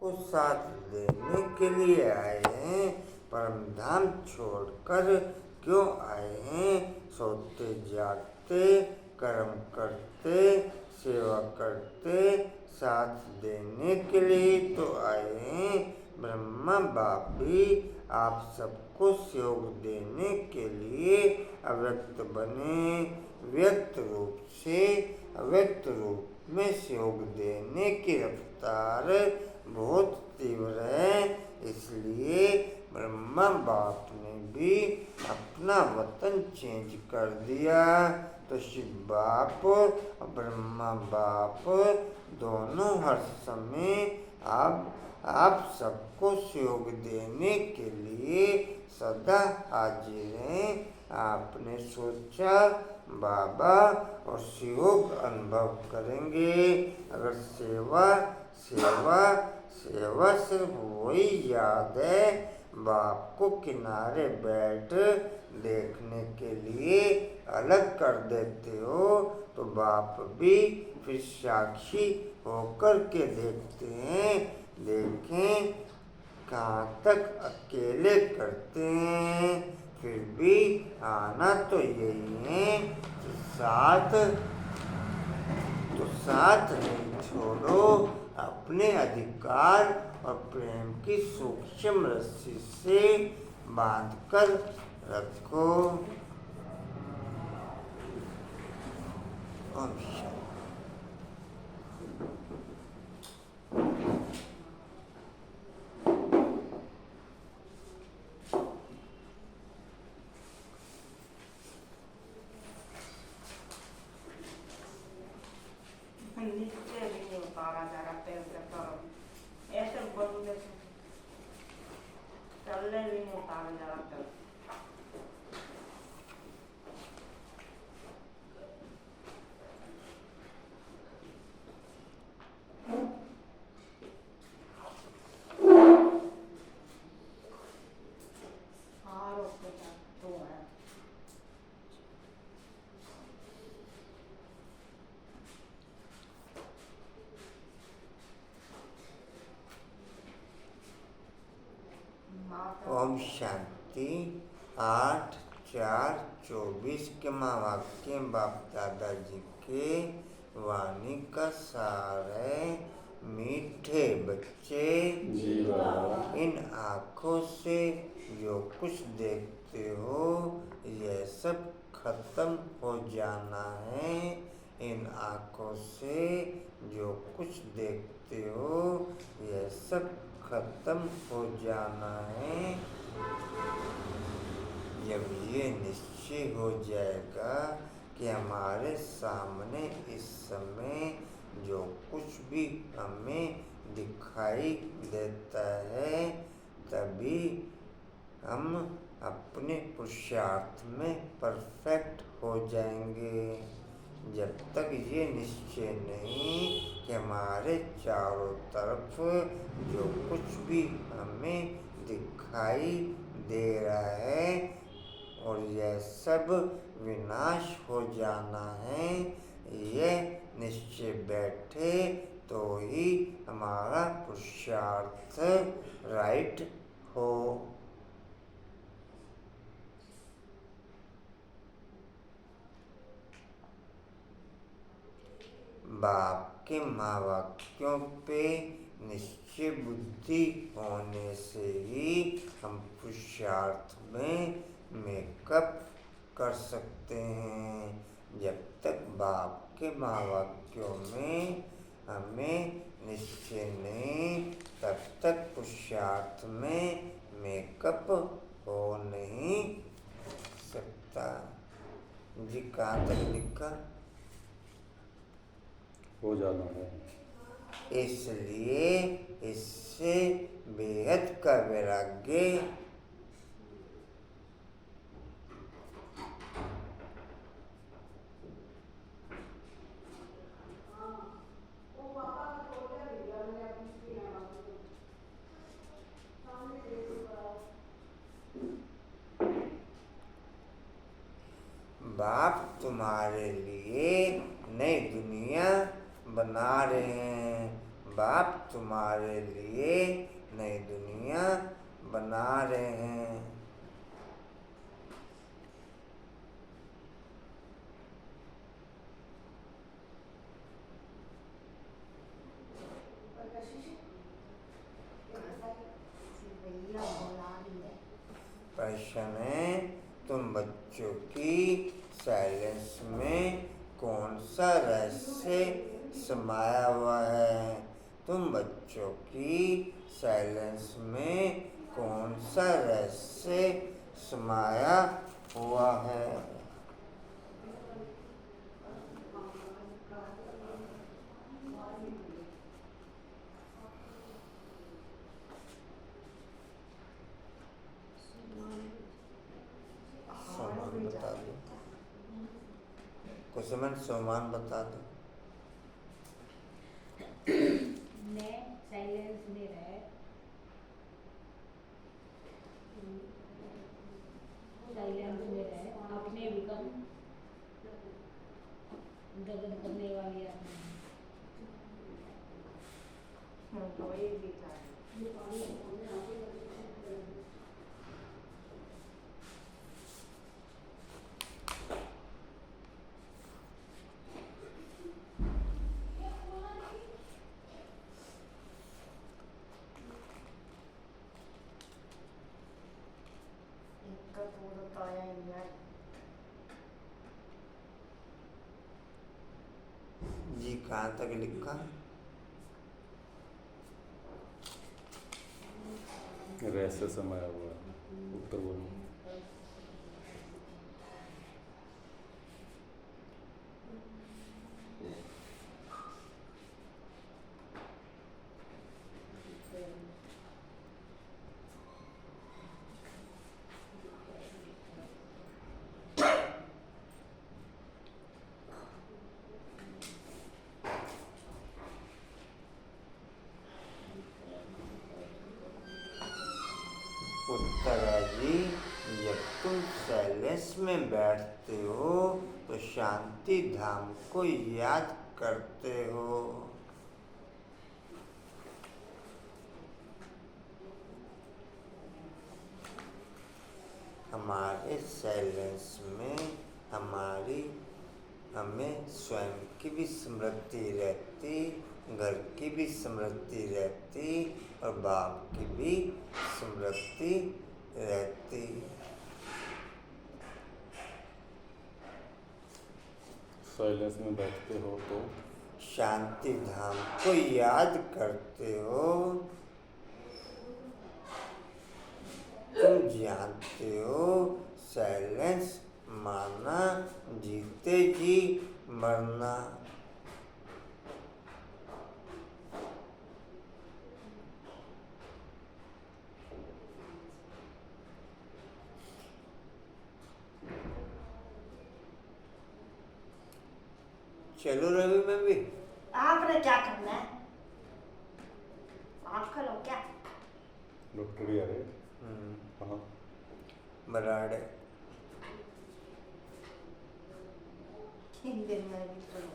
को साथ देने के लिए आए हैं। परम धाम छोड़कर क्यों आए हैं? सोते जागते कर्म करते सेवा करते साथ देने के लिए तो आए हैं। ब्रह्मा बाप भी आप सबको सहयोग देने के लिए अव्यक्त बने। व्यक्त रूप से अव्यक्त रूप में सहयोग देने की रफ्तार बहुत तीव्र है। इसलिए ब्रह्मा बाप ने भी अपना वतन चेंज कर दिया। तो शिव बाप और ब्रह्मा बाप दोनों हर समय आप सबको सहयोग देने के लिए सदा हाजिर हैं। आपने सोचा बाबा और सहयोग अनुभव करेंगे। अगर सेवा सेवा सेवा सिर्फ वही याद है बाप को किनारे बैठ देखने के लिए अलग कर देते हो तो बाप भी फिर साक्षी होकर के देखते हैं। देखें कहाँ तक अकेले करते हैं। फिर भी आना तो यही है। तो साथ नहीं छोड़ो। अपने अधिकार और प्रेम की सूक्ष्म रस्सी से बांधकर रखो। ओम शांति। नीचे भी नहीं उतारा जा रहा पैर से तरफ, ऐसे बोलने से चलने भी नहीं उतारा जा रहा पैर। ओम शांति। 8/4/24 के महावाक्य बाप दादाजी के वाणी का सार है। मीठे बच्चे इन आँखों से जो कुछ देखते हो यह सब खत्म हो जाना है। इन आँखों से जो कुछ देखते हो यह सब खत्म हो जाना है। जब ये निश्चय हो जाएगा कि हमारे सामने इस समय जो कुछ भी हमें दिखाई देता है तभी हम अपने पुरुषार्थ में परफेक्ट हो जाएंगे। जब तक ये निश्चय नहीं कि हमारे चारों तरफ जो कुछ भी हमें दिखाई दे रहा है और यह सब विनाश हो जाना है, यह निश्चय बैठे तो ही हमारा पुरुषार्थ राइट हो। बाप के महावाक्यों पे निश्चय बुद्धि होने से ही हम पुरुषार्थ में मेकअप कर सकते हैं। जब तक बाप के महावाक्यों में हमें निश्चय नहीं तब तक पुरुषार्थ में मेकअप हो नहीं सकता। जी कहाँ तक लिखा? हो जाना है। इसलिए इससे बेहद का वैराग्य बाप तुम्हारे लिए नई दुनिया बना रहे हैं। बाप तुम्हारे लिए भैया बुला रही है। प्रश्न है, तुम बच्चों की साइलेंस में कौन सा रहस्य समाया हुआ है? तुम बच्चों की साइलेंस में कौन सा रहस्य समाया हुआ है? सोमान बता दो। कुसुमन सोमान बता दो। मैं साइलेंस में रह अपने विक्रम गगन करने वाली आत्मा तो ये भी था। इनका तो बताया ही नहीं है। जी कहाँ तक लिखा? रहस्य समाया हुआ है। उत्तर बोलो। उत्तर है जी, जब तुम साइलेंस में बैठते हो तो शांति धाम को याद करते हो। हमारे साइलेंस में हमें स्वयं की भी स्मृति रहती, घर की भी स्मृति रहती और बाप की भी स्मृति रहती। साइलेंस में बैठते हो तो शांति धाम को याद करते हो। तुम जानते हो साइलेंस माना जीते जी मरना। चलो रवि में भी आपने क्या करना है? आप करो क्या? डॉक्टर आ रहे। हाँ बराड़े हिंदी में भी सुनो।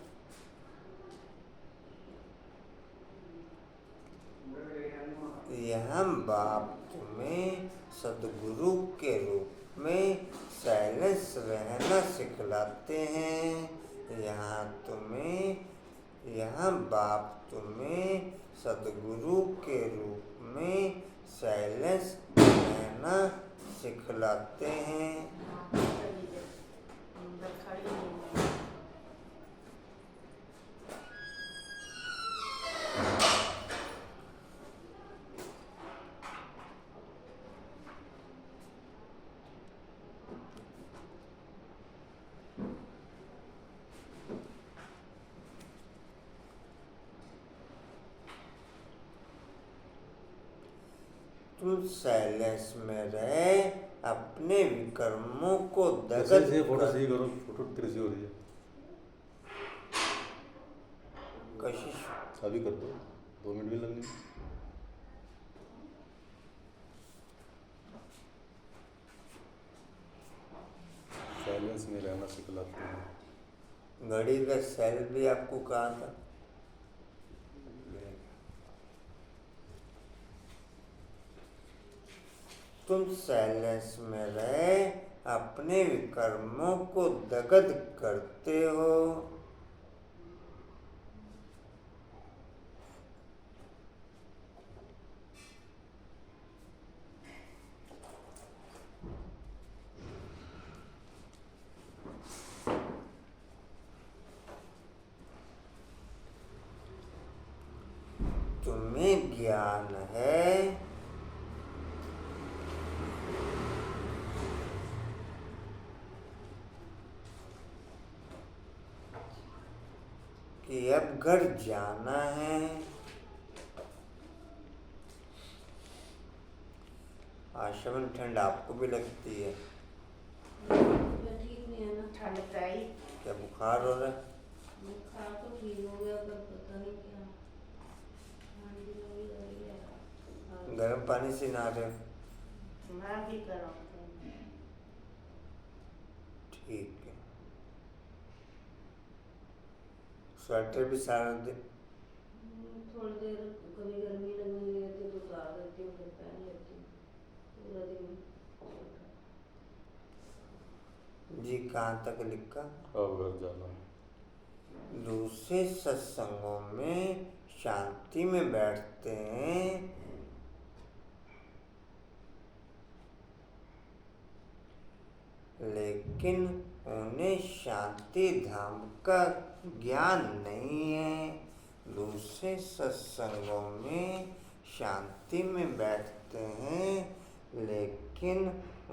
यहाँ बाप तुम्हें सदगुरु के रूप में साइलेंस रहना सिखलाते हैं। यहाँ बाप तुम्हें सदगुरु के रूप में साइलेंस रहना सिखलाते हैं। अंदर खड़ी नहीं है। तुम साइलेंस में रहे अपने विकर्मों को जैसे दगद फोटो कर- सही करो। फोटो तेरी सी हो रही है। कशिश अभी कर दो, 2 मिनट भी लगने। साइलेंस में रहना सिखलाते हैं। घड़ी का सेल भी आपको कहा था। तुम साइलेंस में रहे अपने विकर्मों को दगद करते हो। ज्ञान है कि अब घर जाना है। आश्रम में ठंड आपको भी लगती है? तबीयत ठीक नहीं है ना। ठंड तो आई। क्या बुखार हो रहा है? बुखार तो ठीक हो गया पर पता नहीं क्या ठंड लगी रही है। गर्म पानी से नहा रहे हो? मैं भी करूँ। ठीक है। स्वेटर भी सारा दिन? थोड़ी देर कभी गर्मी लगने लगती है तो उतार देती हूँ फिर पहन लेती हूँ पूरा दिन। जी कहाँ तक लिखा? अब घर जाना। दूसरे सत्संगों में शांति में बैठते हैं, लेकिन उन्हें शांति धाम का ज्ञान नहीं है। दूसरे सत्संगों में शांति में बैठते हैं, लेकिन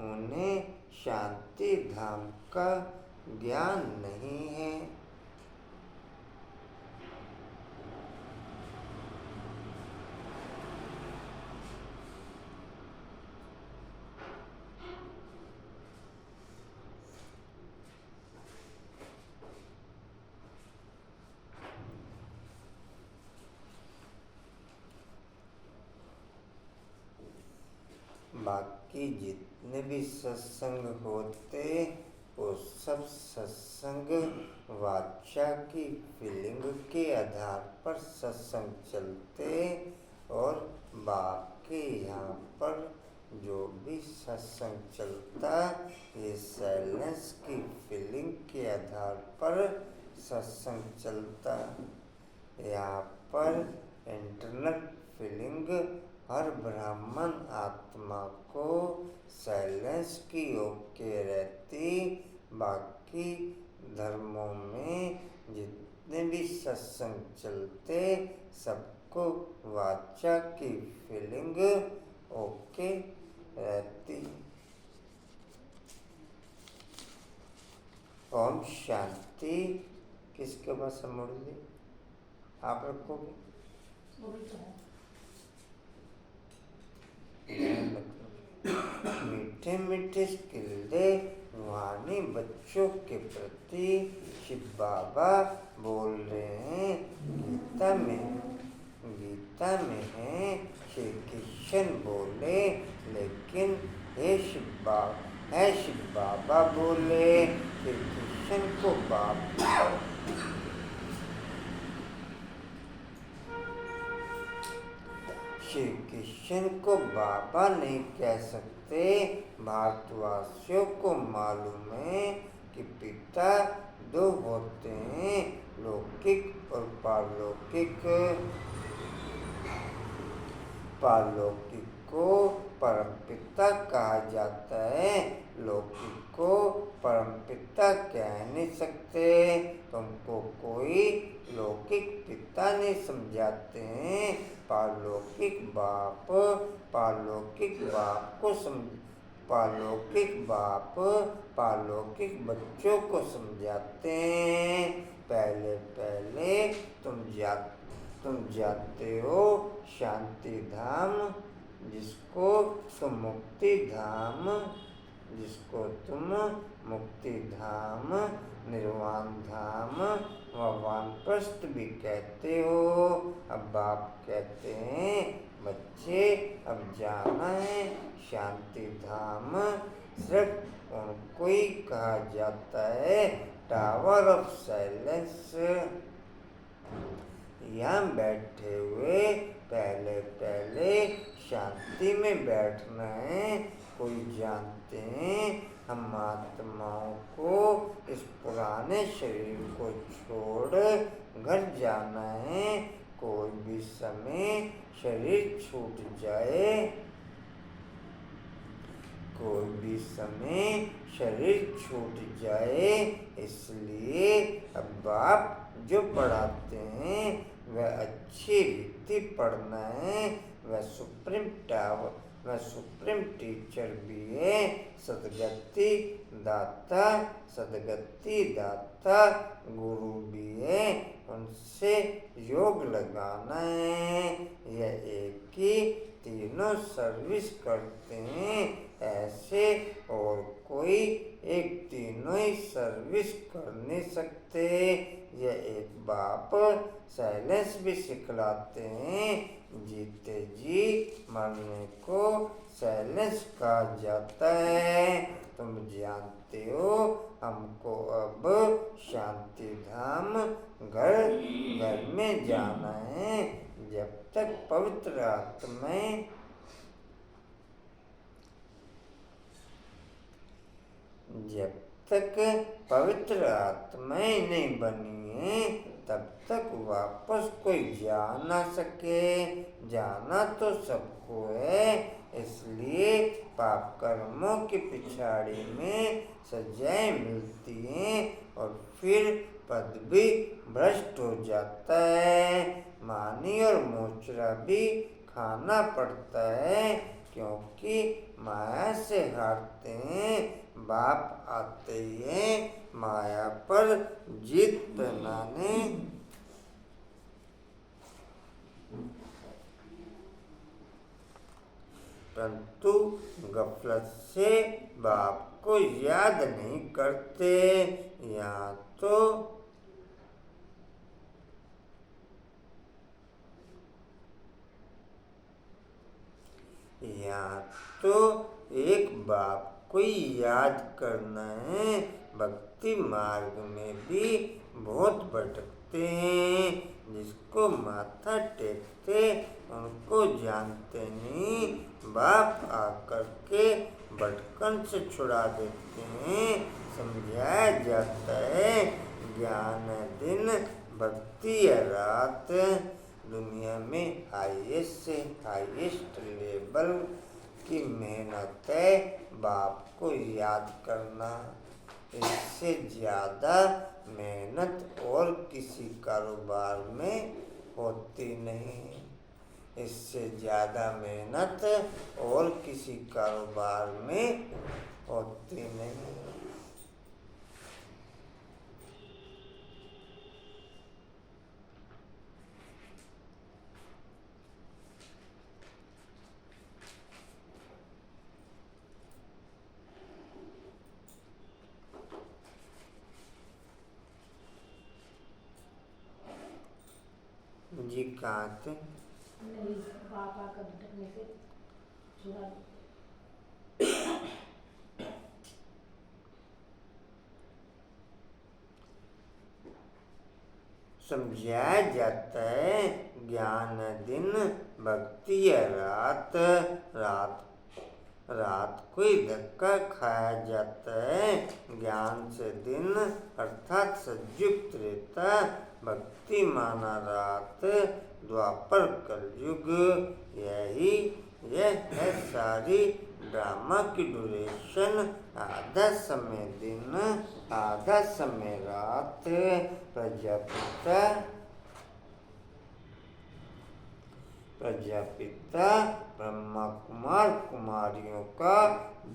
उन्हें शांति धाम का ज्ञान नहीं है। बाकी जितने भी सत्संग होते वो सब सत्संग वाचा की फीलिंग के आधार पर सत्संग चलते, और बाकी यहाँ पर जो भी सत्संग चलता ये साइलेंस की फीलिंग के आधार पर सत्संग चलता। यहाँ पर इंटरनल फीलिंग हर ब्राह्मण आत्मा को साइलेंस की ओके रहती। बाकी धर्मों में जितने भी सत्संग चलते सबको वाचा की फीलिंग ओके रहती। ओम शांति। किसके पास है मुरली? आप रखोगे? मीठे मीठे किल्ले रूहानी बच्चों के प्रति शिव बाबा बोल रहे हैं। गीता में है श्री कृष्ण बोले, लेकिन हे शिव बाबा बोले श्री कृष्ण को बाप। श्री कृष्ण को बाबा नहीं कह सकते। भारतवासियों को मालूम है कि पिता दो होते हैं, लौकिक और पारलौकिक। पारलौकिक को परमपिता कहा जाता है, लौकिक को परमपिता कह नहीं सकते। तुमको कोई लौकिक पिता नहीं समझाते हैं, पारलौकिक बाप पारलौकिक बच्चों को समझाते हैं। पहले तुम जाते हो शांति धाम, जिसको तुम मुक्ति धाम, निर्वाण धाम व वानप्रस्थ भी कहते हो। अब बाप कहते हैं बच्चे अब जाना है शांति धाम। सिर्फ उनको ही कहा जाता है टावर ऑफ साइलेंस। यहाँ बैठे हुए पहले शांति में बैठना है। कोई जानते हैं हम आत्माओं को इस पुराने शरीर को छोड़ घर जाना है। कोई भी समय शरीर छूट जाए, इसलिए अब बाप जो पढ़ाते हैं वह अच्छी रीति पढ़ना है, वह सुप्रीम टीचर भी है, सदगति दाता गुरु भी है, उनसे योग लगाना है। यह एक ही तीनों सर्विस करते हैं, ऐसे और कोई एक तीनों ही सर्विस कर नहीं सकते। यह एक बाप साइलेंस भी सिखलाते हैं, जीते जी मरने को साइलेंस कहा जाता है। तुम जानते हो, हमको अब शांति धाम घर में जाना है। जब तक पवित्र आत्माएं नहीं बनी है, तब तक वापस कोई जा ना सके। जाना तो सबको है, इसलिए पाप कर्मों की पिछाड़ी में सजाएं मिलती हैं और फिर पद भी भ्रष्ट हो जाता है। मानी और मोचरा भी खाना पड़ता है, क्योंकि माया से हारते हैं। बाप आते ही हैं माया पर जीत बनाने। परंतु गफलत से बाप को याद नहीं करते। यहाँ तो एक बाप को याद करना है। भक्ति मार्ग में भी बहुत भटकते हैं, जिसको माथा टेकते उनको जानते नहीं। बाप आकर के भटकन से छुड़ा देते हैं। समझाया जाता है, ज्ञान दिन भक्ति रात। दुनिया में हाईएस्ट से हाईएस्ट लेवल की मेहनत है बाप को याद करना। इससे ज़्यादा मेहनत और किसी कारोबार में होती नहीं। इससे ज़्यादा मेहनत और किसी कारोबार में होती नहीं। जी कहाँ थे? नहीं, पापा का भटकने से छुड़ा। समझाया जाता है, ज्ञान दिन भक्ति रात। रात को ही धक्का खाया जाता है। ज्ञान से दिन अर्थात सयुक्त रहता, भक्ति माना रात, द्वापर कलयुग। यह है सारी ड्रामा की ड्यूरेशन। आधा समय दिन, आधा समय रात। प्रजापिता ब्रह्मा कुमार कुमारियों का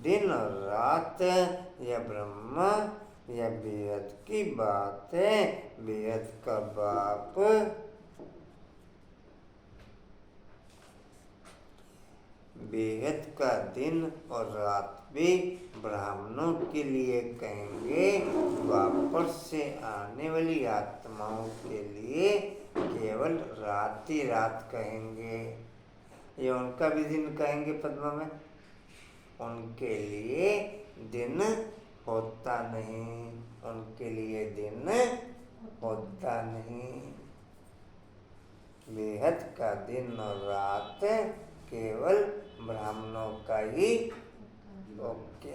दिन और रात। यह ब्रह्मा, यह बेहद की बात है। बेहद का बाप बेहद का दिन और रात भी ब्राह्मणों के लिए कहेंगे। द्वापर से आने वाली आत्माओं के लिए केवल रात ही रात कहेंगे। ये उनका भी दिन कहेंगे पद्मा में। उनके लिए दिन होता नहीं, उनके लिए दिन होता नहीं। बेहद का दिन और रात केवल ब्राह्मणों का ही। ओके,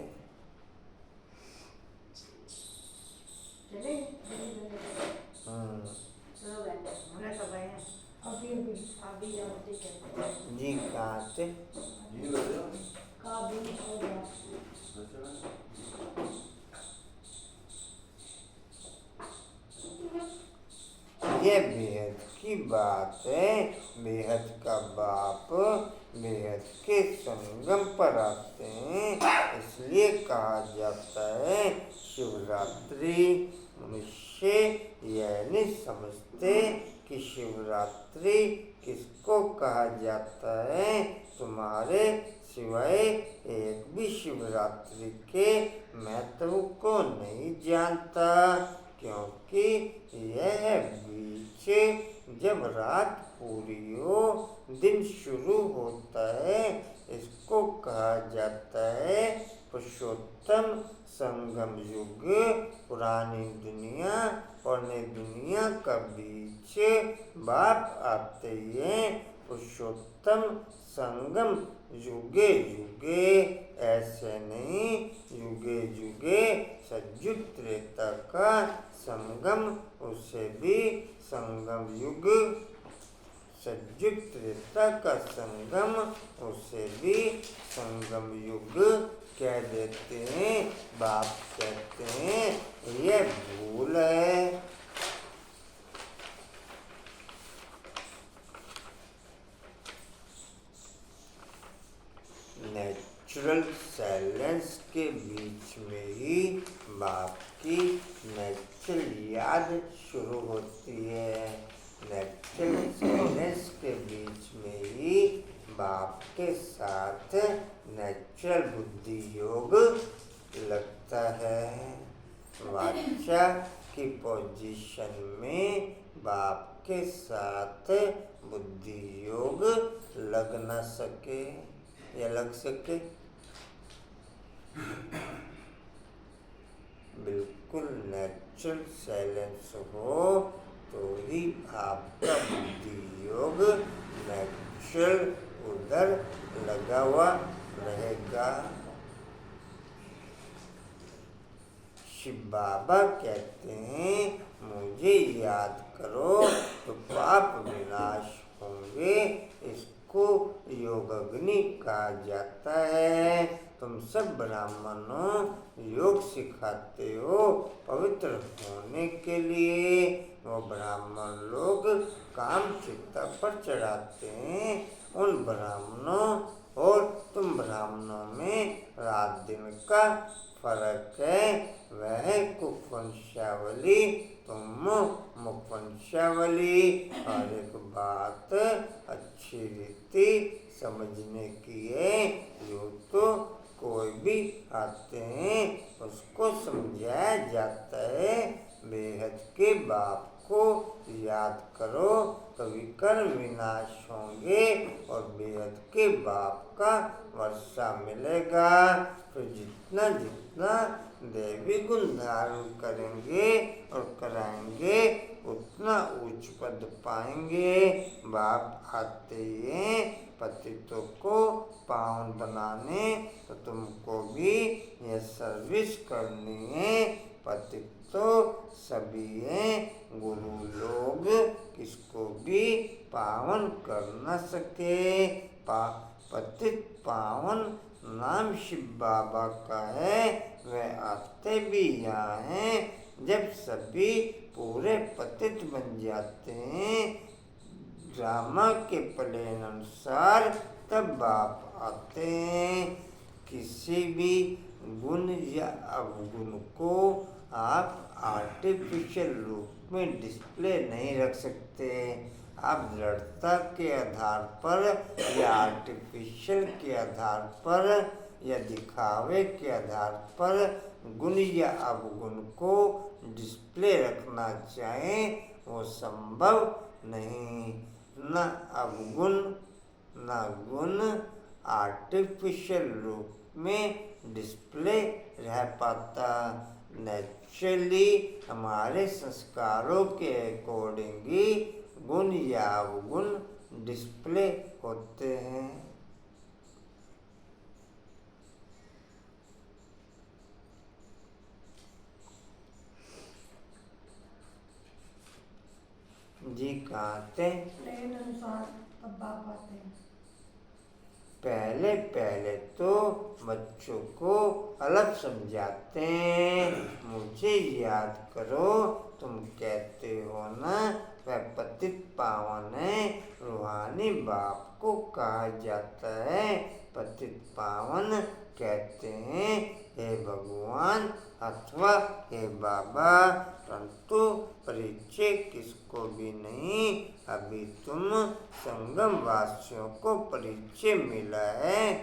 जी कहाँ से? यह बेहद की बात है। बेहद का बाप बेहद के संगम पर आते हैं, इसलिए कहा जाता है शिवरात्रि। मनुष्य यह नहीं समझते कि शिवरात्रि किसको कहा जाता है। तुम्हारे सिवाय एक भी शिवरात्रि के महत्व को नहीं जानता, क्योंकि यह बीच जब रात पूरी हो दिन शुरू होता है, इसको कहा जाता है पुरुषोत्तम संगम युग। पुरानी दुनिया और नई दुनिया का बीच बाप आते हैं पुरुषोत्तम संगम युगे युगे। ऐसे नहीं, युगे युगे सतयुग त्रेता का संगम, उसे भी संगम युग। सतयुग त्रेता का संगम, उसे भी संगम युग कह देते हैं। बाप कहते हैं यह भूल है। नेचुरल साइलेंस के बीच में ही बाप की नेचुरल याद शुरू होती है। नेचुरल साइलेंस के बीच में ही बाप के साथ नेचुरल बुद्धि योग लगता है। वाचा की पोजीशन में बाप के साथ बुद्धि योग लग न सके या लग सके, बिल्कुल नेचुरल साइलेंस हो तो ही आपका बुद्धि योग नेचुरल उधर लगा हुआ रहेगा। शिव बाबा कहते हैं मुझे याद करो तो पाप विनाश होंगे। इसको योग अग्नि कहा जाता है। तुम सब ब्राह्मणों योग सिखाते हो पवित्र होने के लिए। वो ब्राह्मण लोग काम चिता पर चढ़ाते हैं। उन ब्राह्मणों और तुम ब्राह्मणों में रात दिन का फर्क है। वह कुवंशावली, तुम मुखवंशावली। और एक बात अच्छी रीति समझने की है, यूँ तो कोई भी आते हैं उसको समझाया जाता है बेहद के बाप को याद करो तो विकर्म विनाश होंगे और बेहद के बाप का वर्षा मिलेगा। तो जितना जितना देवी गुण धारण करेंगे और कराएंगे उतना उच्च पद पाएंगे। बाप आते हैं पतितों को पावन बनाने, तो तुमको भी ये सर्विस करनी है। पतित तो सभी हैं, गुरु लोग किसको भी पावन कर न सके। पतित पावन नाम शिव बाबा का है। वह आते भी यहाँ हैं जब सभी पूरे पतित बन जाते हैं ड्रामा के प्लेन अनुसार, तब बाप आते हैं। किसी भी गुण या अवगुण को आप आर्टिफिशियल रूप में डिस्प्ले नहीं रख सकते। आप दृढ़ता के आधार पर या आर्टिफिशियल के आधार पर या दिखावे के आधार पर गुण या अवगुण को डिस्प्ले रखना चाहें वो संभव नहीं। न अवगुण न गुण आर्टिफिशियल रूप में डिस्प्ले रह पाता। नेचुरली हमारे संस्कारों के अकॉर्डिंग ही गुण या अवगुण डिस्प्ले होते हैं। जी कहते प्लेन अनुसार तब बाप आते हैं। पहले पहले तो बच्चों को अलग समझाते हैं। मुझे याद करो, तुम कहते हो ना वह पतित पावन है। रूहानी बाप को कहा जाता है। पतित पावन कहते हैं हे भगवान अथवा हे बाबा, परंतु परिचय किसको भी नहीं। अभी तुम संगम वासियों को परिचय मिला है।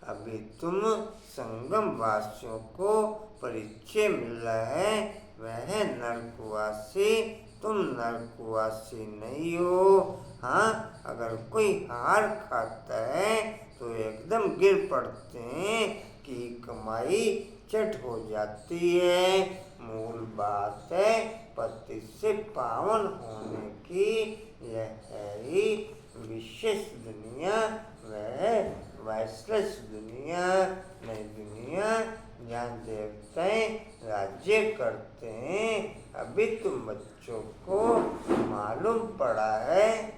अभी तुम संगम वासियों को परिचय मिला है। वह नरकवासी, तुम नरकवासी नहीं हो। हाँ, अगर कोई हार खाता है तो एकदम गिर पड़ते हैं कि कमाई चट हो जाती है। मूल बात है पति से पावन होने की। यह है ही विशेष दुनिया, वह वैश्लेष दुनिया, नई दुनिया जहाँ देवताएं राज्य करते हैं। अभी तुम बच्चों को मालूम पड़ा है।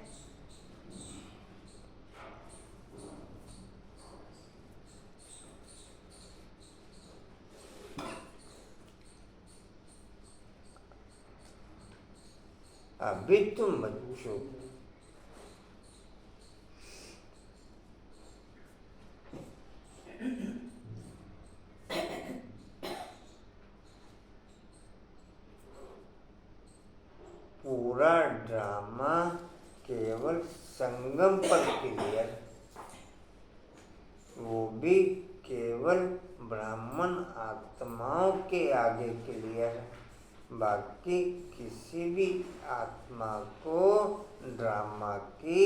अभी तुम बच्चों पूरा ड्रामा केवल संगम पर क्लियर, वो भी केवल ब्राह्मण आत्माओं के आगे क्लियर। बाकी किसी भी आत्मा को ड्रामा की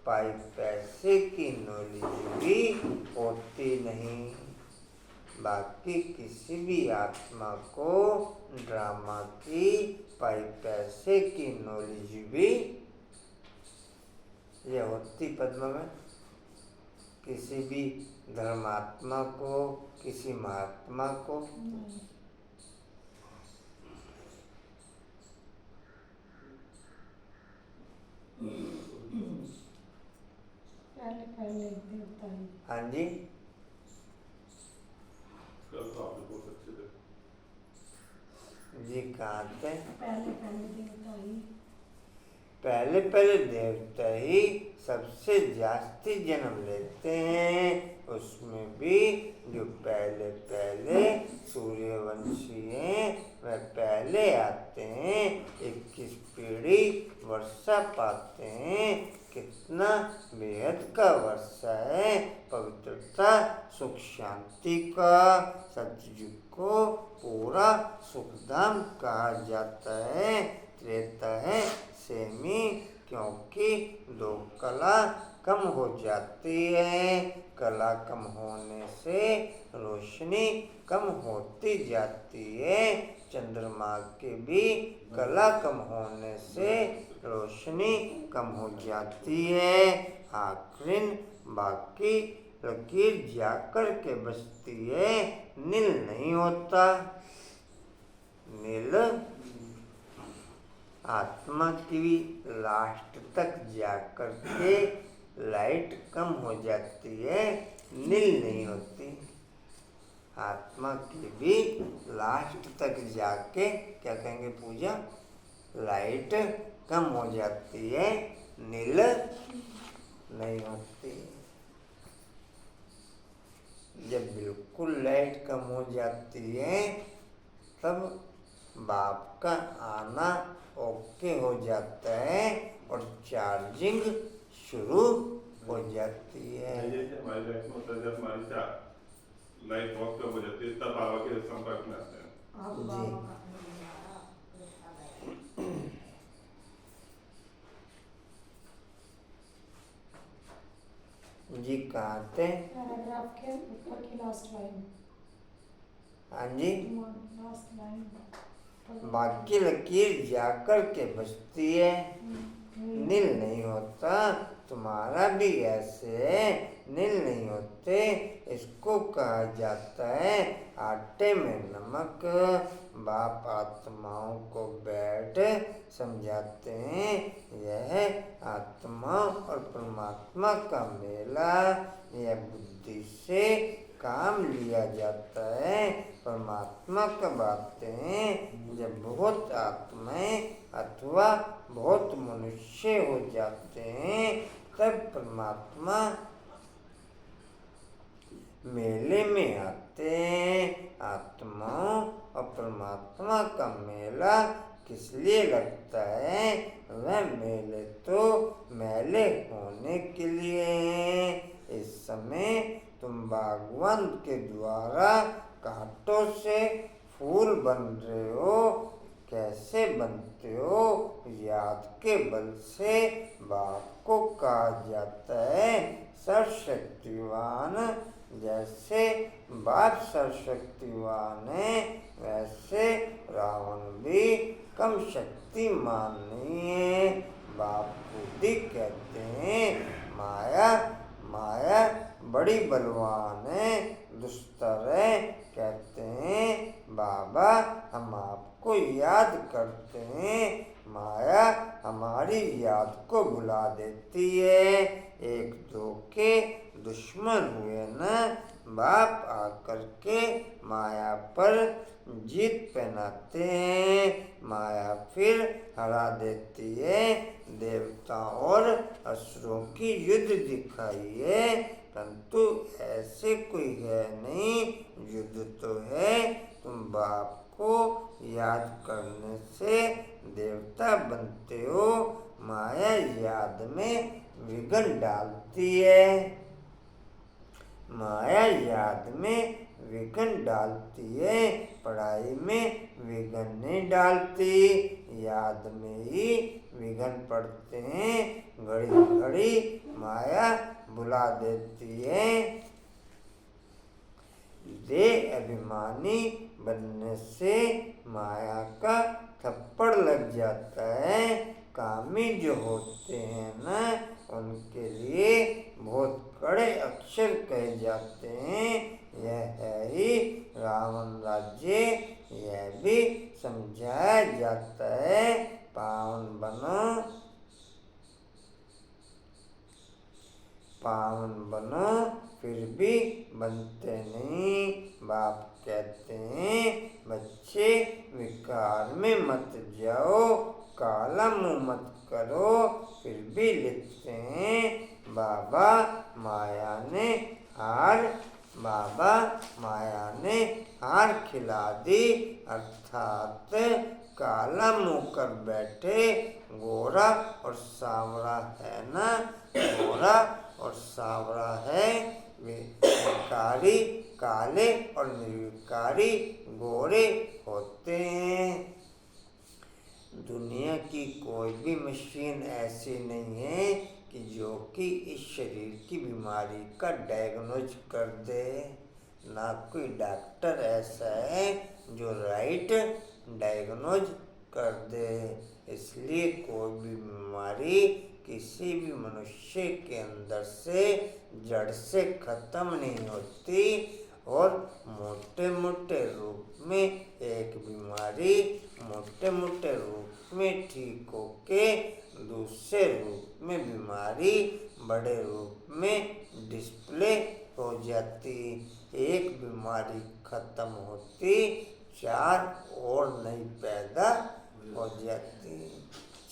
पाई पैसे की नॉलेज भी होती नहीं। बाकी किसी भी आत्मा को ड्रामा की पाई पैसे की नॉलेज भी यह होती पद्मा में। किसी भी धर्मात्मा को, किसी महात्मा को पहले देवता ही। हाँ जी, जी कहाँ थे? पहले देवता ही। पहले देवता ही सबसे जास्ती जन्म लेते हैं। उसमें भी जो पहले सूर्यवंशी हैं वह पहले आते हैं। 21 पीढ़ी वर्षा पाते हैं। कितना बेहद का वर्षा है, पवित्रता सुख शांति का। सतयुग को पूरा सुखधाम कहा जाता है। त्रेता है सेमी, क्योंकि दो कला कम हो जाती है। कला कम होने से रोशनी कम होती जाती है। चंद्रमा के भी कला कम होने से रोशनी कम हो जाती है। आखिर बाकी लकीर जाकर के बचती है, नील नहीं होता। नील आत्मा की भी लास्ट तक जाकर के लाइट कम हो जाती है, नील नहीं होती। आत्मा की भी लास्ट तक जाके क्या कहेंगे पूजा, लाइट कम हो जाती है, नील नहीं होती। जब बिल्कुल लाइट कम हो जाती है तब बाप का आना ओके हो जाता है और चार्जिंग शुरू हो जाती है। जैसे हमारी लाइफ में होता है, जब हमारी लाइफ बहुत कम हो जाती है तब बाबा के संपर्क में आते हैं। आप जी। बाबा का जी कहाँ थे? पैराग्राफ के ऊपर की लास्ट लाइन। हाँ जी, लास्ट लाइन। बाकी लकीर जाकर के बचती है, नील नहीं होता। तुम्हारा भी ऐसे है, नील नहीं होते। इसको कहा जाता है आटे में नमक। बाप आत्माओं को बैठ समझाते हैं, यह आत्मा और परमात्मा का मेला। यह बुद्धि से काम लिया जाता है। परमात्मा कब आते हैं? जब बहुत आत्माएं अथवा बहुत मनुष्य हो जाते हैं, तब परमात्मा मेले में आते हैं। आत्माओं और परमात्मा का मेला किस लिए लगता है? वह मेले तो मेले होने के लिए हैं। इस समय तुम बागवान के द्वारा कांटों से फूल बन रहे हो। कैसे बनते हो? याद के बल से बाप को कहा जाता है सर्वशक्तिवान। जैसे बाप सर्वशक्तिवान है, वैसे रावण भी कम शक्तिमान नहीं है। बाप खुद ही कहते हैं माया माया बड़ी बलवान है, दुस्तर है। कहते हैं बाबा हम आपको याद करते हैं, माया हमारी याद को भुला देती है। एक दो के दुश्मन हुए न, बाप आकर के माया पर जीत पहनाते हैं। माया फिर हरा देती है। देवताओं और असुरों की युद्ध दिखाई है, परंतु ऐसे कोई है नहीं। युद्ध तो है, तुम बाप को याद करने से देवता बनते हो। माया याद में विघ्न डालती है। माया याद में विघ्न डालती है, पढ़ाई में विघ्न नहीं डालती। याद में ही विघ्न पड़ते हैं। घड़ी घड़ी माया बुला देती है। देह अभिमानी बनने से माया का थप्पड़ लग जाता है। कामी जो होते हैं न, उनके लिए बहुत कड़े अक्षर कहे जाते हैं। यह है ही रावण राज्य। यह भी समझाया जाता है पावन बनो, पावन बनो, फिर भी बनते नहीं। बाप कहते हैं बच्चे विकार में मत जाओ, काला मुंह मत करो। फिर भी लिखते हैं बाबा माया ने हार खिला दी, अर्थात काला मुंह कर बैठे। गोरा और सांवरा है ना, गोरा और सांवरा है। विकारी काले और निर्विकारी गोरे होते हैं। दुनिया की कोई भी मशीन ऐसी नहीं है कि जो कि इस शरीर की बीमारी का डायग्नोज कर दे। ना कोई डॉक्टर ऐसा है जो राइट डायग्नोज कर दे। इसलिए कोई भी बीमारी किसी भी मनुष्य के अंदर से जड़ से खत्म नहीं होती, और मोटे मोटे रूप में एक बीमारी मोटे मोटे रूप में ठीक होके दूसरे रूप में बीमारी बड़े रूप में डिस्प्ले हो जाती। एक बीमारी खत्म होती, चार और नई पैदा हो जाती।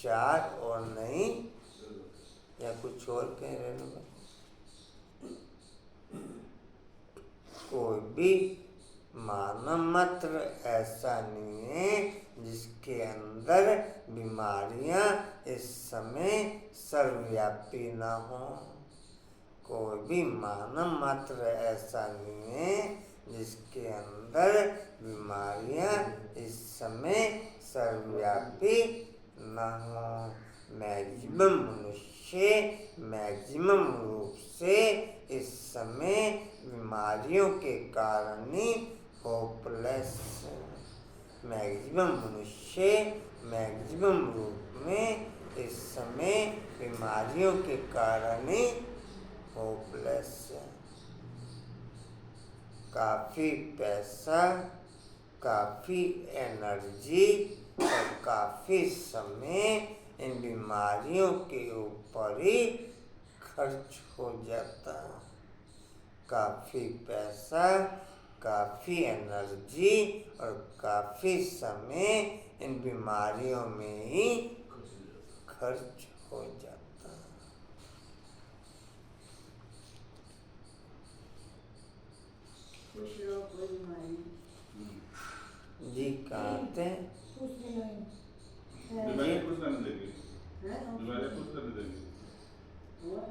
चार और नई, या कुछ और कह रहे हैं? कोई भी मानव मात्र ऐसा नहीं है जिसके अंदर बीमारियां इस समय सर्वव्यापी ना हो। कोई भी मानव मात्र ऐसा नहीं है जिसके अंदर बीमारियां इस समय सर्वव्यापी न हो। मैक्सिमम मनुष्य मैक्सिमम रूप से इस समय बीमारियों के कारण ही होपलेस। मैक्सिमम मनुष्य मैक्सिमम रूप में इस समय बीमारियों के कारण ही होपलेस। काफ़ी पैसा, काफ़ी एनर्जी और काफ़ी समय इन बीमारियों के ऊपर ही खर्च हो जाता। काफ़ी पैसा, काफ़ी एनर्जी और काफ़ी समय इन बीमारियों में ही खर्च हो जाता है। कुछ लोग कोई बीमारी नहीं। जी कहते हैं दूसरी लाइन बीमारी कुछ करने देगी, है बीमारी कुछ करने देगी। हुआ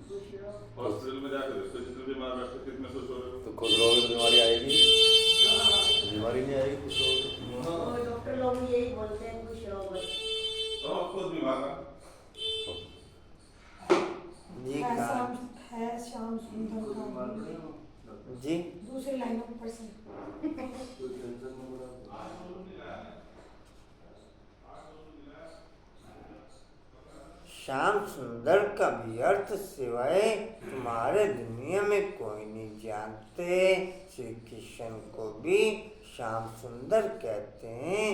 कुछ लोग हॉस्पिटल में जाकर देखो, जितने बीमार बैठे कितने खुश हो रहे हो। तो खुद रहोगे तो बीमारी आएगी, बीमारी नहीं आएगी खुश रहोगे। वो डॉक्टर लोग भी यही बोलते हैं कुछ लोग बस तो खुद बीमार है। जी है कहा श्याम सुंदर का जी दूसरी लाइन ऊपर से श्याम सुंदर का भी अर्थ सिवाय तुम्हारे दुनिया में कोई नहीं जानते। श्री कृष्ण को भी श्याम सुंदर कहते हैं।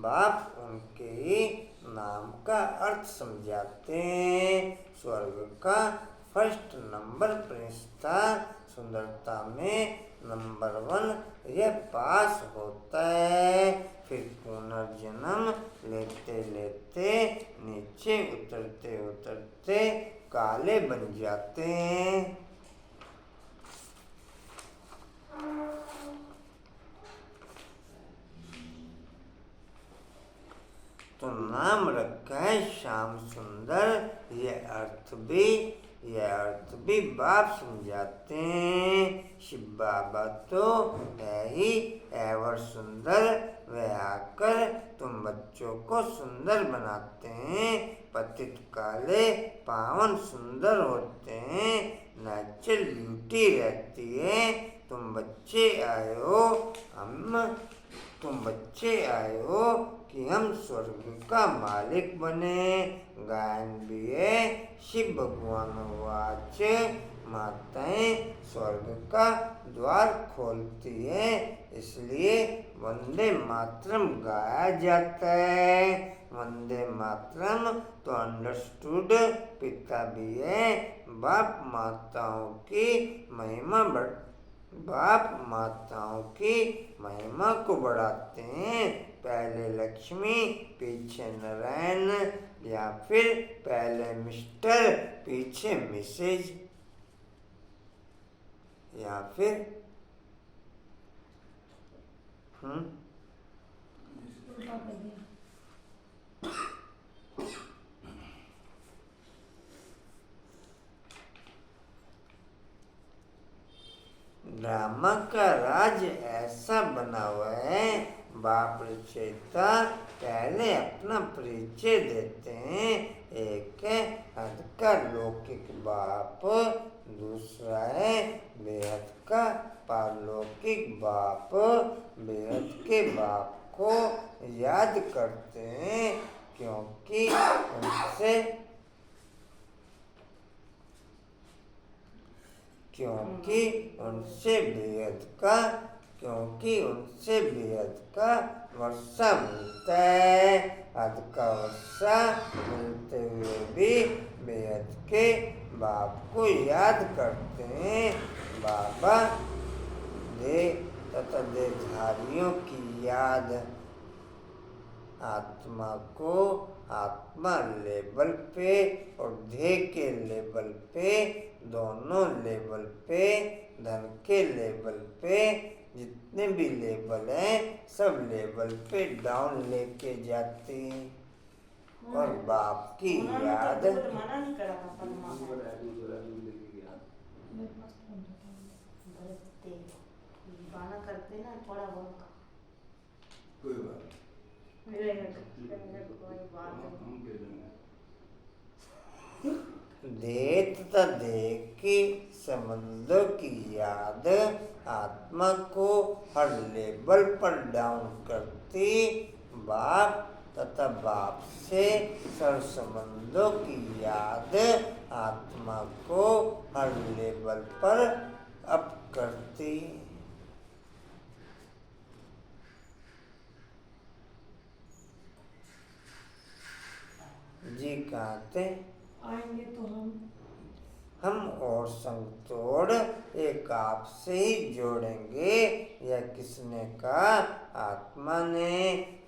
बाप उनके ही नाम का अर्थ समझाते हैं। स्वर्ग का फर्स्ट नंबर प्रिंस था। सुंदरता में नंबर 1 यह पास होता है। फिर पुनर्जन्म लेते लेते नीचे उतरते उतरते काले बन जाते हैं। तो नाम रखा है श्याम सुंदर। यह अर्थ भी बाप समझाते हैं। शिव बाबा तो है ही एवर सुंदर। वह आकर तुम बच्चों को सुंदर बनाते हैं। पतित काले पावन सुंदर होते हैं। नेचुरल ब्यूटी रहती है। तुम बच्चे आए हो कि हम स्वर्ग का मालिक बने। गायन भी है शिव भगवान वाच। माताएं स्वर्ग का द्वार खोलती है, इसलिए वंदे मातरम गाया जाता है। वंदे मातरम तो अंडरस्टूड पिता भी है। बाप माताओं की महिमा को बढ़ाते हैं। पहले लक्ष्मी पीछे नारायण, या फिर पहले मिस्टर पीछे मिसेज, या फिर उल्टा कर दिया। ड्रामा का राज ऐसा बना हुआ है। बाप रचयिता पहले अपना परिचय देते हैं। एक है हद का लौकिक बाप, दूसरा है बेहद का पारलौकिक बाप। बेहद के बाप को याद करते हैं क्योंकि उनसे बेहद का वर्षा मिलता है। हद का वर्षा मिलते हुए भी बेहद के बाप को याद करते हैं। बाबा दे तथा देहधारियों की याद आत्मा को आत्मा लेवल पे और देह के लेवल पे, दोनों लेवल पे, धन के लेवल पे, जितने भी लेवल हैं सब लेवल पे डाउन लेके जाते हैं। और बाप की याद मना नहीं करा था परमात्मा गाना करते ना थोड़ा बहुत कोई बात कोई बात नहीं। देह तथा देह के संबंधों की याद आत्मा को हर लेवल पर डाउन करती। बाप तथा बाप से सर संबंधों की याद आत्मा को हर लेवल पर अप करती। जी कहते आएंगे तो हम और संग तोड़ एक आपसे ही जोड़ेंगे। यह किसने कहा? आत्मा ने।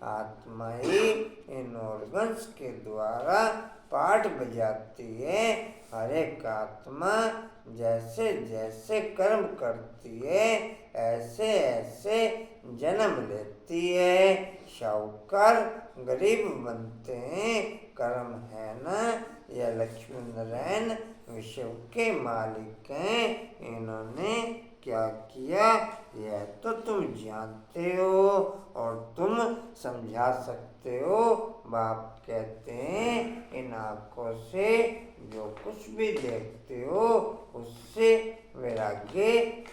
आत्मा ही इन ऑर्गन्स के द्वारा पाठ बजाती है। हर एक आत्मा जैसे जैसे कर्म करती है ऐसे ऐसे जन्म लेती है। शाहूकार गरीब बनते हैं, कर्म है ना। यह लक्ष्मी नारायण विश्व के मालिक हैं। इन्होंने क्या किया यह तो तुम जानते हो और तुम समझा सकते हो। बाप कहते हैं इन आँखों से जो कुछ भी देखते हो उससे वैराग्य,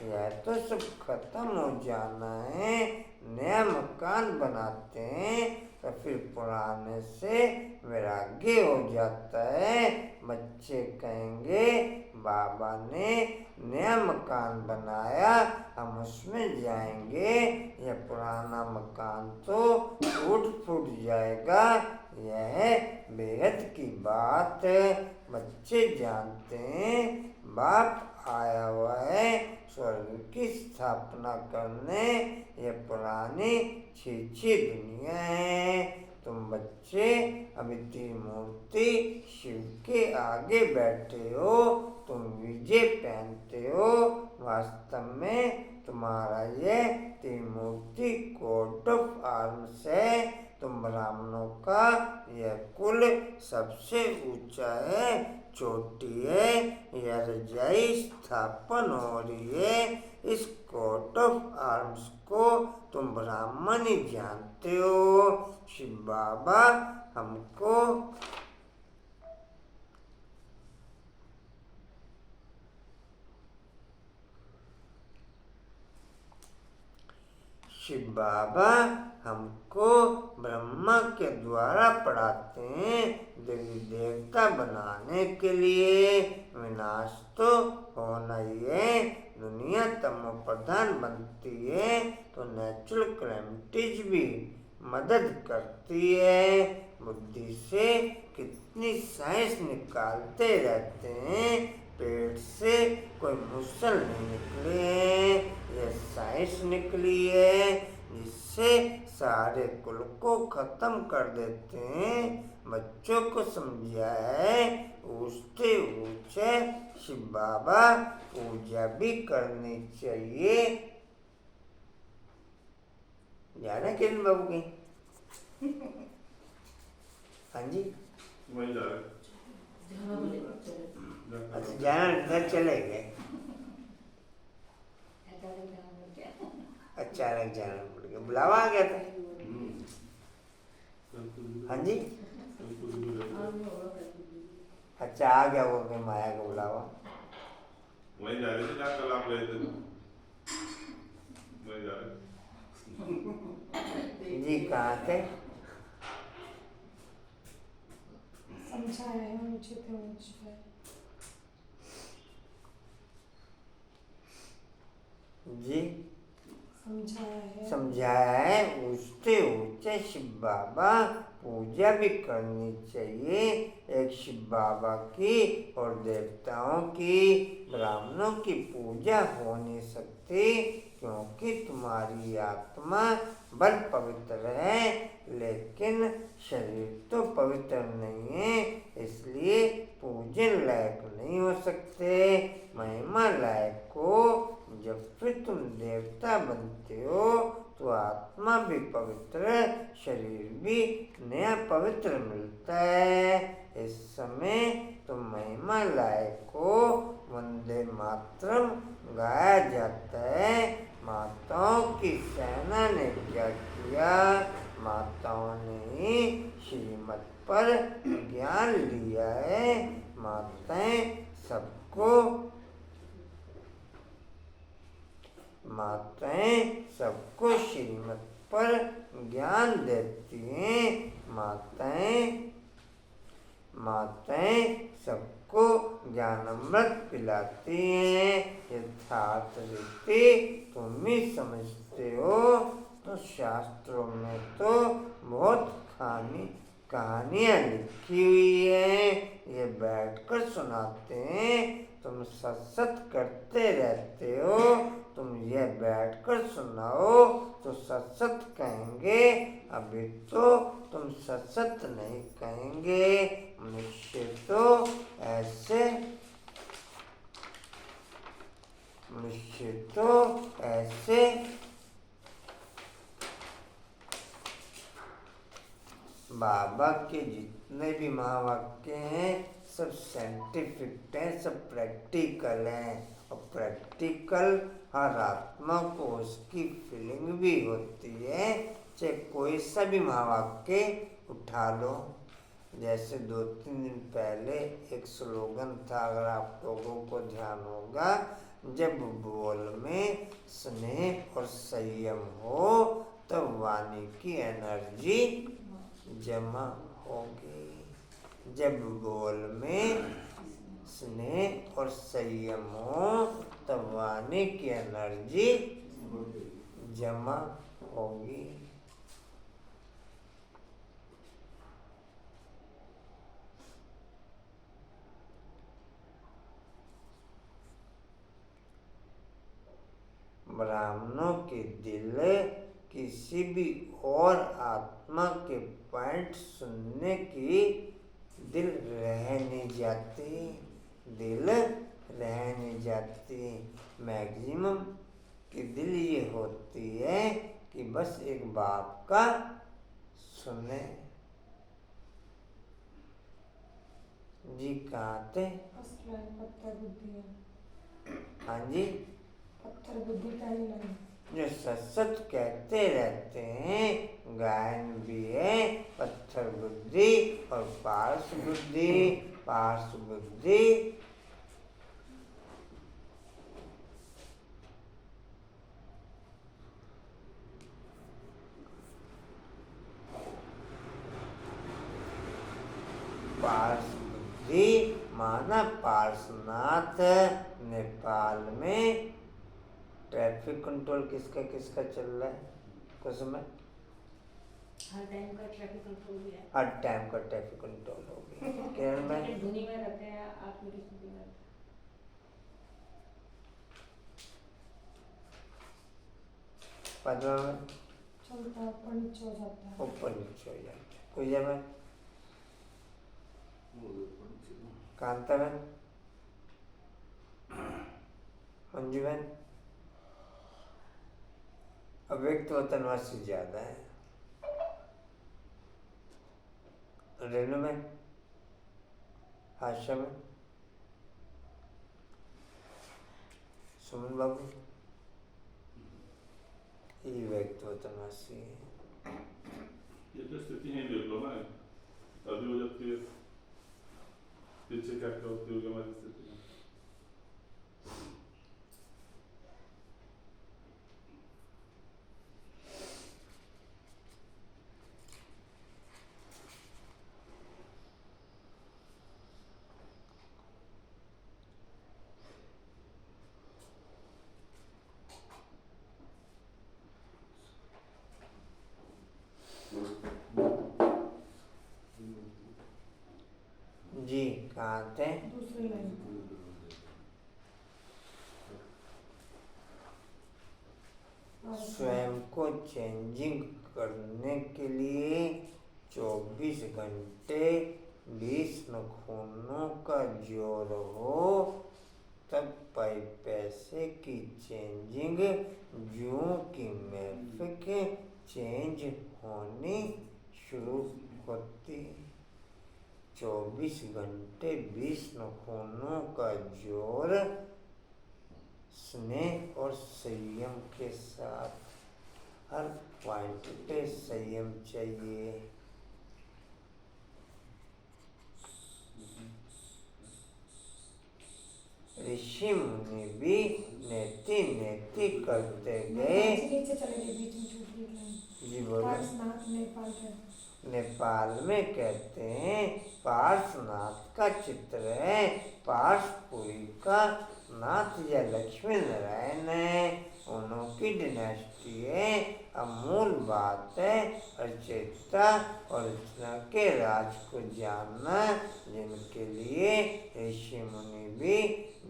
यह तो सब खत्म हो जाना है। नया मकान बनाते हैं तो फिर पुराने से वैराग्य हो जाता है। बच्चे कहेंगे बाबा ने नया मकान बनाया, हम उसमें जाएंगे। यह पुराना मकान तो टूट फूट जाएगा। यह बेहद की बात है। बच्चे जानते हैं बाप आया हुआ है स्वर्ग की स्थापना करने। यह पुरानी छीछी दुनिया है। तुम बच्चे अभी त्रिमूर्ति शिव के आगे बैठे हो, तुम विजय पहनते हो। वास्तव में तुम्हारा यह त्रिमूर्ति कोट ऑफ आर्म्स है। तुम ब्राह्मणों का यह कुल सबसे ऊंचा है, चोटी है। यह रजाई स्थापन हो रही है। इस कोट ऑफ आर्म्स को तुम ब्राह्मण ही जानते हो। शिव बाबा हमको शिव बाबा हमको ब्रह्मा के द्वारा पढ़ाते हैं देवी देवता बनाने के लिए। विनाश तो होना ही है। दुनिया तमो प्रधान बनती है तो नेचुरल कैलेमिटीज भी मदद करती है। बुद्धि से कितनी साइंस निकालते रहते हैं, पेट से कोई मुसल नहीं निकले हैं। यह साइंस निकली है जिससे सारे कुल को खत्म कर देते हैं। बच्चों को समझा है ऊंचे ऊंचे शिव बाबा पूजा भी करनी चाहिए। जाना किरण बाबू की? हाँ जी, वहीं जा रहे जहाँ बोले चलो। अच्छा जाना घर चले गए। अचानक जाना पड़ गया, बुलावा आ गया था। हाँ जी, अच्छा आ गया वो कि माया का बुलावा। वहीं जा रहे थे जहाँ कल आप गए थे। वहीं जा रहे जी कहाँ थे? समझाया है ऊंचे थे ऊंचे। जी समझाया समझाया है ऊंचे ऊंचे शिव बाबा पूजा भी करनी चाहिए। एक शिव बाबा की और देवताओं की, ब्राह्मणों की पूजा हो नहीं सकती क्योंकि तुम्हारी आत्मा बल पवित्र है लेकिन शरीर तो पवित्र नहीं है, इसलिए पूजन लायक नहीं हो सकते। महिमा लायक हो। जब फिर तुम देवता बनते हो तो आत्मा भी पवित्र, शरीर भी नया पवित्र मिलता है। इस समय तुम महिमा लायक हो। वंदे मातरम गाया जाता है। माताओं की सेना ने क्या किया? माताओं ने ही श्रीमत पर ज्ञान लिया है। माताएं सबको श्रीमत पर ज्ञान देती हैं। माताएं सबको ज्ञानामृत पिलाती हैं। यथार्थ रीति तुम ही समझते हो। तो शास्त्रों में तो बहुत कहानियाँ लिखी हुई हैं, ये बैठकर सुनाते हैं तुम सत करते रहते हो, तुम यह बैठकर सुनाओ तो सत कहेंगे, अभी तो तुम सत नहीं कहेंगे। मनुष्य तो ऐसे बाबा के जितने भी महावाक्य हैं सब साइंटिफिक हैं, सब प्रैक्टिकल हैं। और प्रैक्टिकल हर आत्मा को उसकी फीलिंग भी होती है। चाहे कोई सा भी महावाक्य उठा लो, जैसे 2-3 दिन पहले एक स्लोगन था, अगर आप लोगों को ध्यान होगा, जब बोल में स्नेह और संयम हो तब वाणी की एनर्जी जमा होगी। जब बोल में स्नेह और संयम हो तब वाणी की एनर्जी जमा होगी। ब्राह्मणों के दिल किसी भी और आत्मा के पॉइंट सुनने की दिल रह नहीं जाती। मैक्सिमम की दिल ये होती है कि बस एक बाप का सुने। जी कहाँ थे? पत्थर बुद्धि है। हाँ जी, पत्थर बुद्धि पहली लाइन। जो सत कहते रहते हैं, गायन भी है पत्थर बुद्धि और पार्श बुद्धि। पार्श बुद्धि माना पार्श्वनाथ। नेपाल में ट्रैफिक कंट्रोल किसका चल रहा है कुछ समय? हर टाइम का ट्रैफिक कंट्रोल भी है। हर टाइम का ट्रैफिक कंट्रोल हो गया केरल में। धुनी में रहते हैं, आप मेरी स्थिति में पद्मा में चलता ऊपर नीचे हो जाता है। ऊपर नीचे हो जाता है। कोई में कांता बहन, मंजू बहन, अव्यक्त वतनवासी ज्यादा है। रेणु में, आशा में, सुमन बाबू, ये व्यक्त वतनवासी है। ये तो स्थिति है, देख लो ना, अभी हो जाती है, पीछे क्या होती होगी हमारी स्थिति। जी कहाँ थे? दूसरी लाइन। स्वयं को चेंजिंग करने के लिए 24 घंटे 20 नखूनों का जोर हो, तब पैसे की चेंजिंग जूं की मैफिक चेंज होनी शुरू होती। 24 घंटे 20 नखूनों का जोर स्नेह और संयम के साथ। हर पॉइंट पे संयम चाहिए। ऋषि मुनि भी नेति करते गए। नीचे चले गए, बीच में छूट गई लाइन। जी बोलो। पार्श्वनाथ नेपाल है। नेपाल में कहते हैं पार्श्वनाथ का चित्र है। पार्शपुरी का नाथ या लक्ष्मी नारायण है, उनकी डिनेस्टी है। अब मूल बात है रचयिता और रचना के राज को जानना, जिनके लिए ऋषि मुनि भी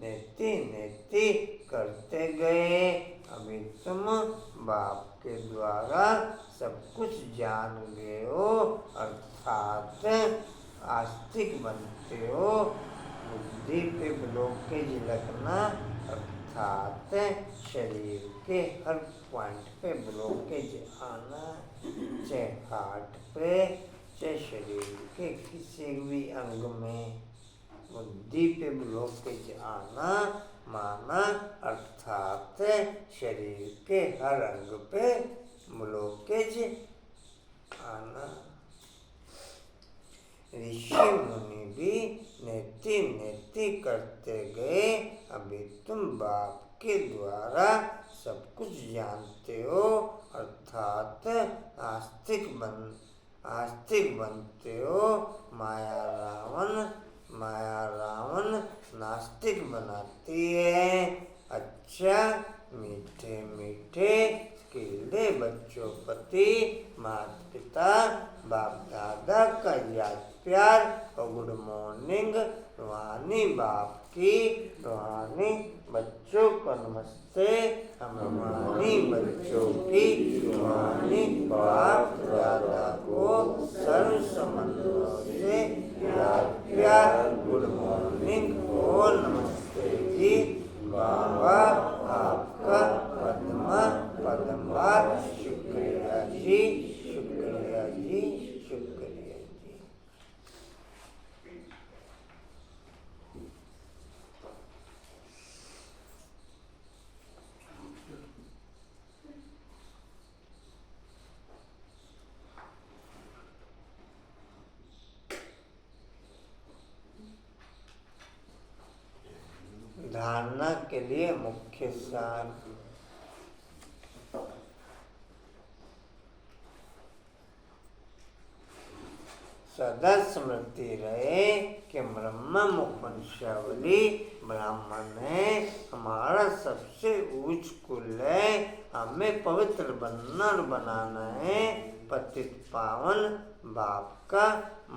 नेति नेति करते गए। अभी तुम बाप के द्वारा सब कुछ जान गए हो, अर्थात आस्तिक बनते हो। बुद्धि पे ब्लॉकेज लगना अर्थात शरीर के हर पॉइंट पे ब्लॉकेज आना, चाहे हार्ट पे चाहे शरीर के किसी भी अंग में बुद्धि पे ब्लॉकेज आना माना अर्थात शरीर के हर अंग पे ब्लॉकेज आना। ऋषि मुनि भी नेति नेति करते गए। अभी तुम बाप के द्वारा सब कुछ जानते हो, अर्थात आस्तिक बनते हो। माया रावण नास्तिक बनाती है। अच्छा मीठे मीठे खिलते बच्चों प्रति माता पिता बाप दादा का याद प्यार और गुड मॉर्निंग। रूहानी बाप की, रूहानी बच्चों को नमस्ते। हम रूहानी बच्चों की, रूहानी बाप दादा को सर्व संबंधों से याद प्यार गुड मॉर्निंग और नमस्ते जी। बाबा आपका पद्मार शुक्रिया जी, शुक्रिया जी, शुक्रिया जी। धारणा के लिए मुख्य सार। सदा स्मृति रहे कि ब्रह्म मुख वंशावली ब्राह्मण है, हमारा सबसे ऊंच कुल है। हमें पवित्र बनाना है, पतित पावन बाप का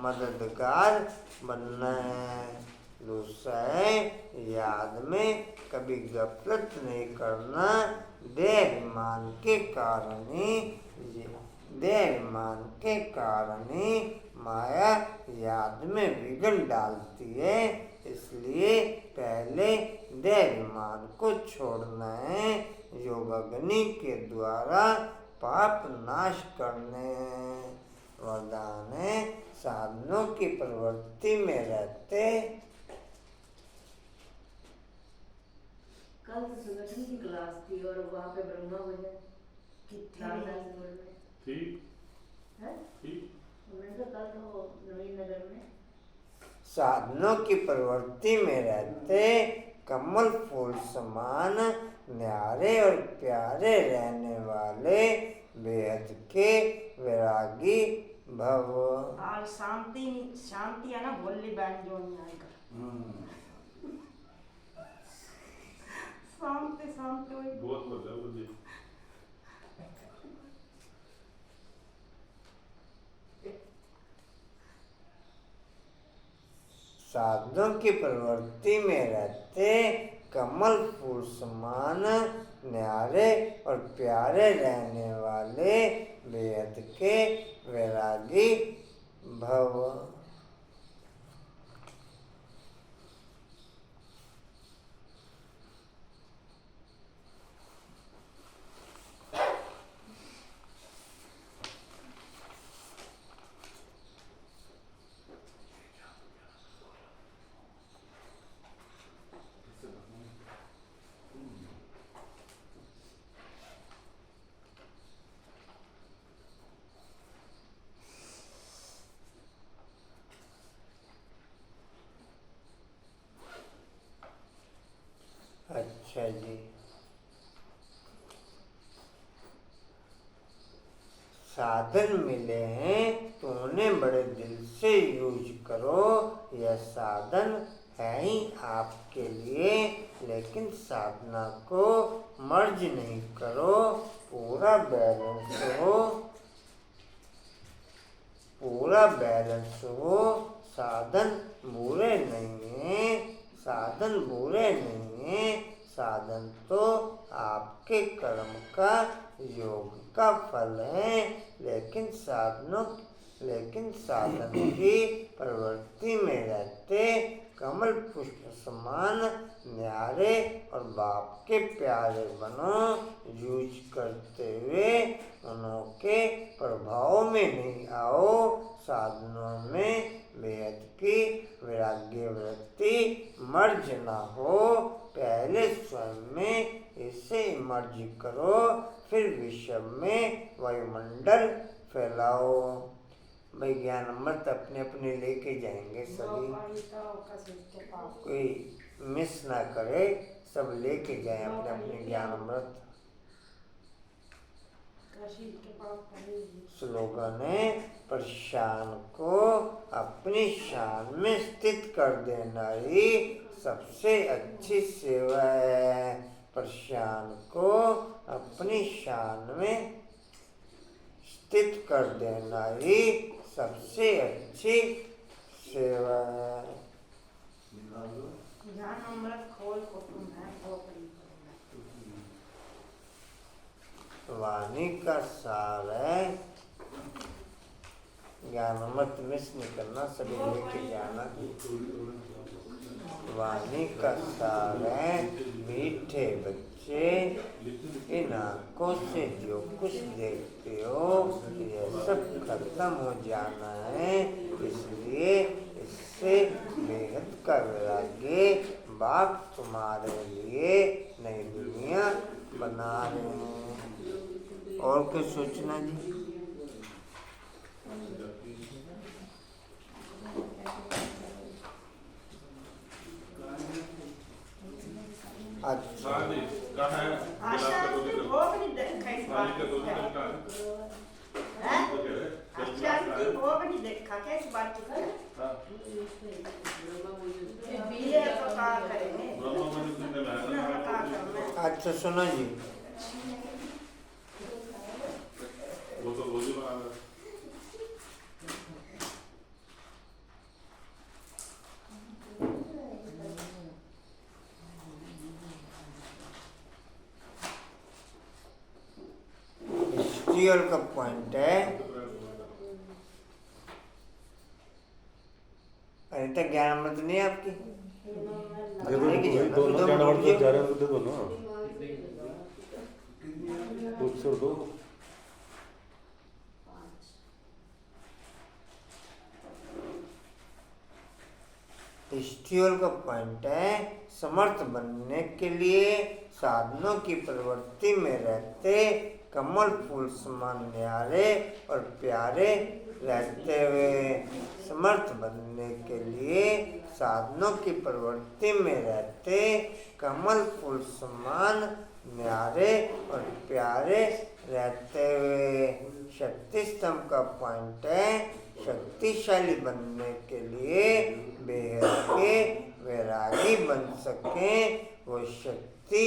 मददगार बनना है। दूसरा है याद में कभी गफलत नहीं करना। देहाभिमान के कारण ही माया याद में विघ्न डालती है। इसलिए पहले देहाभिमान को छोड़ना है। योग अग्नि के द्वारा पाप नाश करने वरदान है। साधनों की प्रवृत्ति में रहते। कल तो संगठन की क्लास थी और वहाँ पे ब्रह्मा भजन ठीक है। ठीक मैंने तो कल तो नवीन नगर में साधनों की प्रवृत्ति में रहते, कमल फूल समान न्यारे और प्यारे रहने वाले बेहद के वैरागी भव। आज शांति है ना, भोली बहन जो नहीं आएगा। शांति वही बहुत बढ़िया बोलिए। साधनों की प्रवृत्ति में रहते, कमल फूल समान न्यारे और प्यारे रहने वाले बेहद के वैरागी भव। अच्छा जी, साधन मिले हैं तो उन्हें बड़े दिल से यूज करो। यह साधन है ही आपके लिए, लेकिन साधना को मर्ज नहीं करो, पूरा बैलेंस हो। साधन बुरे नहीं हैं, साधन तो आपके कर्म का, योग का फल है, लेकिन साधन की प्रवृत्ति में रहते कमल पुष्प समान न्यारे और बाप के प्यारे बनो। यूज करते हुए उनके प्रभाव में नहीं आओ। साधनों में बेहद की वैराग्य वृत्ति मर्ज न हो। पहले स्वयं में इसे मर्ज करो, फिर विश्व में वायुमंडल फैलाओ। भाई ज्ञान अमृत अपने अपने लेके जाएंगे सभी, कोई मिस ना करे, सब लेके जाए अपने अपने ज्ञान अमृत। स्लोगन है, परेशान को अपनी शान में स्थित कर देना ही सबसे अच्छी सेवा है। परेशान को अपनी शान में स्थित कर देना ही सबसे अच्छी सेवा है। ज्ञान अमृत खोल को तुम है वाणी का सार है, ज्ञान अमृत मिस नहीं करना, सभी लेके जाना। वाणी का सार है, मीठे बच्चे इन आंखों से जो कुछ देखते हो यह सब खत्म हो जाना है, इसलिए इससे बेहद का वैराग्य बाप तुम्हारे लिए नई दुनिया बना रहे हैं। और कुछ सोचना जी? अच्छा अच्छा सुनो जी, वो तो रोज ही बना रहा है। स्टील का पॉइंट है। अरे तक ज्ञान अमृत नहीं है आपकी? दोनों ज्ञान अमृत तो जा रहे हैं, दे दो ना, कुछ छोड़ दो। स्टील का पॉइंट है, समर्थ बनने के लिए साधनों की प्रवृत्ति में रहते कमल फूल समान न्यारे और प्यारे रहते हुए, समर्थ बनने के लिए साधनों की प्रवृत्ति में रहते कमल फूल समान न्यारे और प्यारे रहते हुए। शक्ति स्तंभ का पॉइंट है, शक्तिशाली बनने के लिए बेहद के वैरागी बन सके, वो शक्ति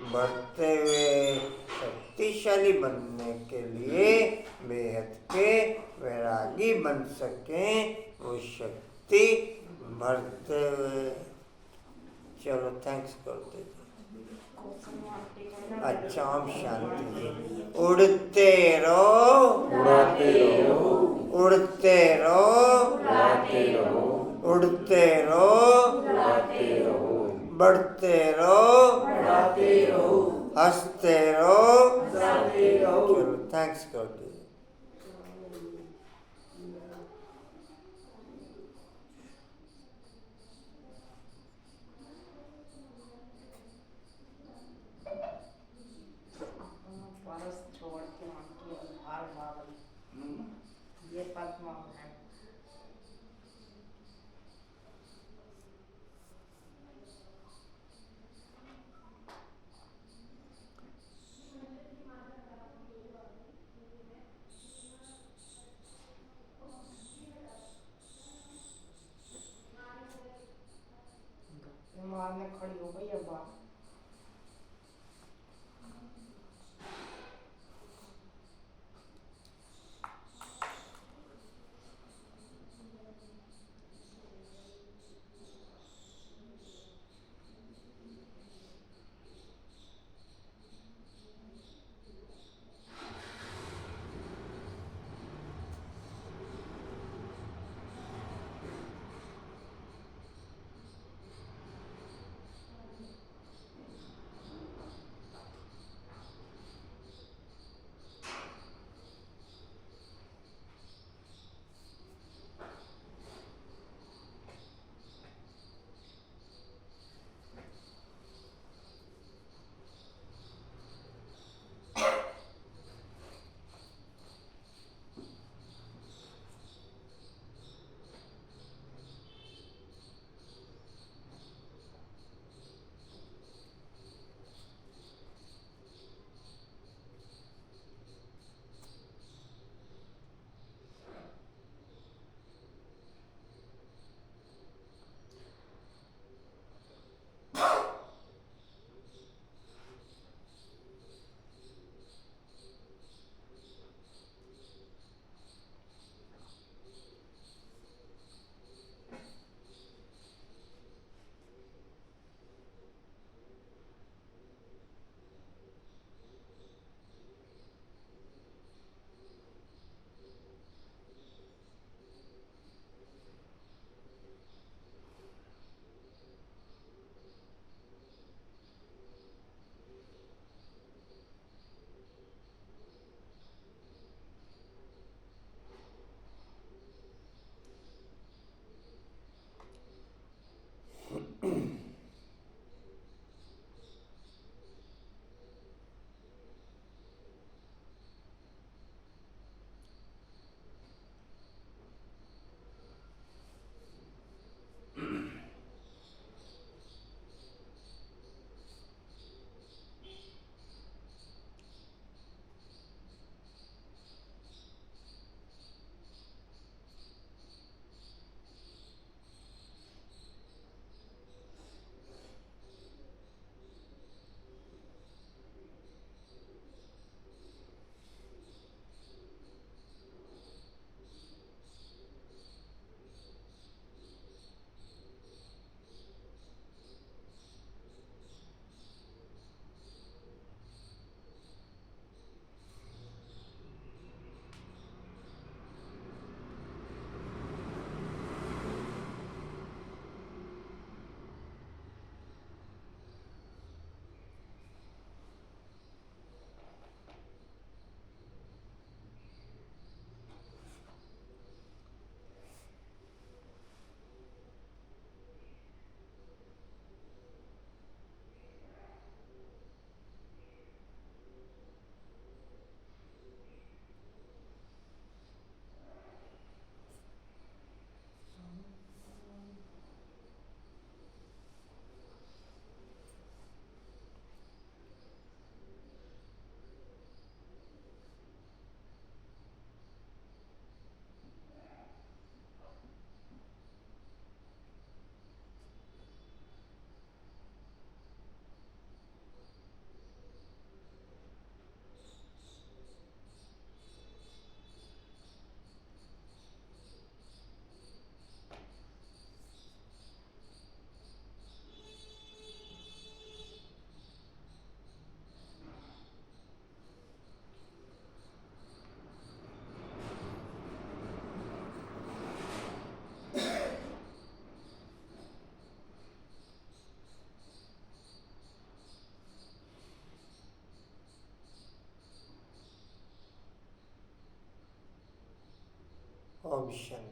बढ़ते हुए। शक्तिशाली बनने के लिए बेहद के वैरागी बन सके, वो शक्ति बढ़ते हुए। चलो थैंक्स करते। अच्छा ओम शांति जी। उड़ते रहो, उड़ाते रहो, उड़ते रहो, उड़ाते रहो, उड़ते रहो, उड़ाते रहो, बढ़ते रहो, बढ़ाते रहो, हंसते रहो, हंसाते रहो। चलो थैंक्स कर दीजिए। परस छोड़ के उनकी आधार भावना ये पद्मा है। भविष्य नहीं।